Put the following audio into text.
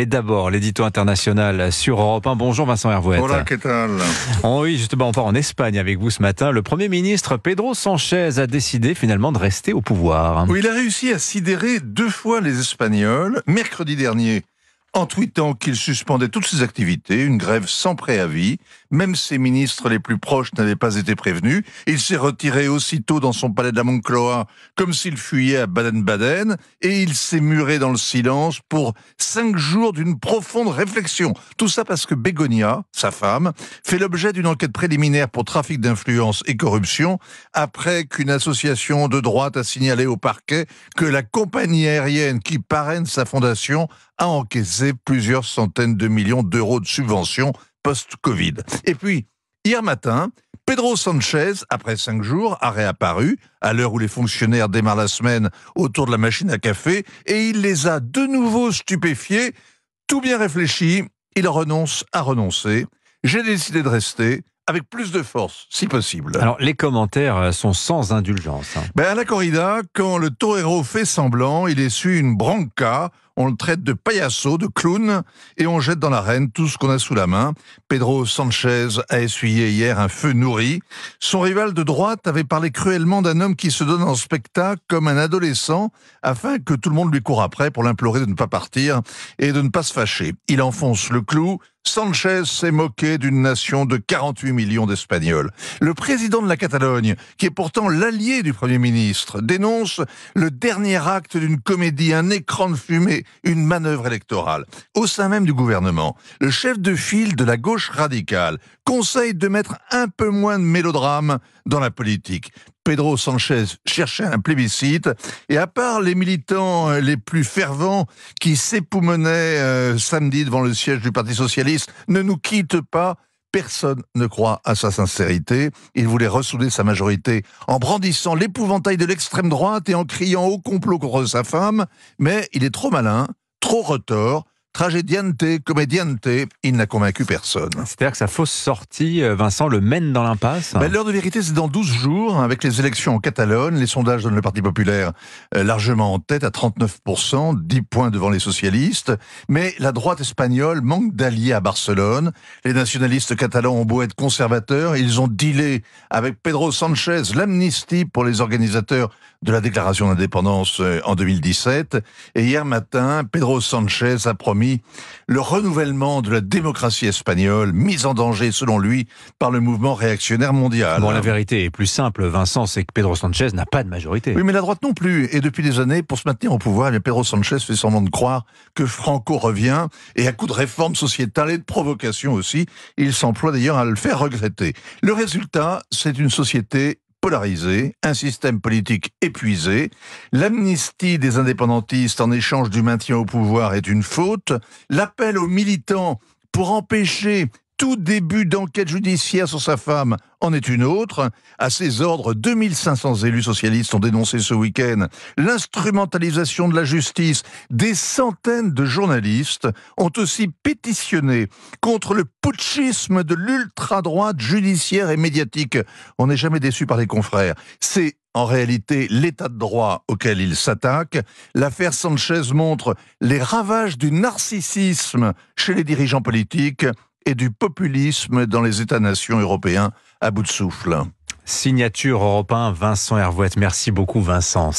Mais d'abord, l'édito international sur Europe 1. Bonjour Vincent Hervouet. Hola, ¿qué tal? Oui, justement, on part en Espagne avec vous ce matin. Le Premier ministre Pedro Sánchez a décidé finalement de rester au pouvoir. Oui, il a réussi à sidérer 2 fois les Espagnols. Mercredi dernier, en tweetant qu'il suspendait toutes ses activités, une grève sans préavis. Même ses ministres les plus proches n'avaient pas été prévenus. Il s'est retiré aussitôt dans son palais de la Moncloa, comme s'il fuyait à Baden-Baden, et il s'est muré dans le silence pour 5 jours d'une profonde réflexion. Tout ça parce que Begoña, sa femme, fait l'objet d'une enquête préliminaire pour trafic d'influence et corruption, après qu'une association de droite a signalé au parquet que la compagnie aérienne qui parraine sa fondation a encaissé plusieurs centaines de millions d'euros de subventions post-Covid. Et puis, hier matin, Pedro Sánchez, après 5 jours, a réapparu, à l'heure où les fonctionnaires démarrent la semaine autour de la machine à café, et il les a de nouveau stupéfiés. Tout bien réfléchi, il renonce à renoncer. J'ai décidé de rester, avec plus de force, si possible. Alors, les commentaires sont sans indulgence. À la corrida, quand le torero fait semblant, il essuie une branca, on le traite de payaso, de clown, et on jette dans l'arène tout ce qu'on a sous la main. Pedro Sánchez a essuyé hier un feu nourri. Son rival de droite avait parlé cruellement d'un homme qui se donne en spectacle comme un adolescent, afin que tout le monde lui court après pour l'implorer de ne pas partir et de ne pas se fâcher. Il enfonce le clou. Sánchez s'est moqué d'une nation de 48 millions d'Espagnols. Le président de la Catalogne, qui est pourtant l'allié du Premier ministre, dénonce le dernier acte d'une comédie, un écran de fumée, une manœuvre électorale. Au sein même du gouvernement, le chef de file de la gauche radicale conseille de mettre un peu moins de mélodrame dans la politique. Pedro Sánchez cherchait un plébiscite, et à part les militants les plus fervents qui s'époumonaient samedi devant le siège du Parti Socialiste, ne nous quitte pas, personne ne croit à sa sincérité. Il voulait ressouder sa majorité en brandissant l'épouvantail de l'extrême droite et en criant au complot contre sa femme, mais il est trop malin, trop retors, tragédiante, comédiante, il n'a convaincu personne. C'est-à-dire que sa fausse sortie, Vincent, le mène dans l'impasse. L'heure de vérité, c'est dans 12 jours, avec les élections en Catalogne. Les sondages donnent le Parti populaire largement en tête, à 39%, 10 points devant les socialistes. Mais la droite espagnole manque d'alliés à Barcelone. Les nationalistes catalans ont beau être conservateurs, ils ont dealé avec Pedro Sánchez l'amnistie pour les organisateurs de la déclaration d'indépendance en 2017. Et hier matin, Pedro Sánchez a promis le renouvellement de la démocratie espagnole, mise en danger, selon lui, par le mouvement réactionnaire mondial. Bon, la vérité est plus simple, Vincent, c'est que Pedro Sánchez n'a pas de majorité. Oui, mais la droite non plus. Et depuis des années, pour se maintenir au pouvoir, Pedro Sánchez fait semblant de croire que Franco revient, et à coup de réformes sociétales et de provocations aussi, il s'emploie d'ailleurs à le faire regretter. Le résultat, c'est une société polarisé, un système politique épuisé. L'amnistie des indépendantistes en échange du maintien au pouvoir est une faute. L'appel aux militants pour empêcher tout début d'enquête judiciaire sur sa femme en est une autre. À ses ordres, 2500 élus socialistes ont dénoncé ce week-end l'instrumentalisation de la justice. Des centaines de journalistes ont aussi pétitionné contre le putschisme de l'ultra-droite judiciaire et médiatique. On n'est jamais déçu par les confrères. C'est en réalité l'état de droit auquel il s'attaque. L'affaire Sánchez montre les ravages du narcissisme chez les dirigeants politiques et du populisme dans les États-nations européens à bout de souffle. Signature Europe 1, Vincent Hervouet. Merci beaucoup Vincent.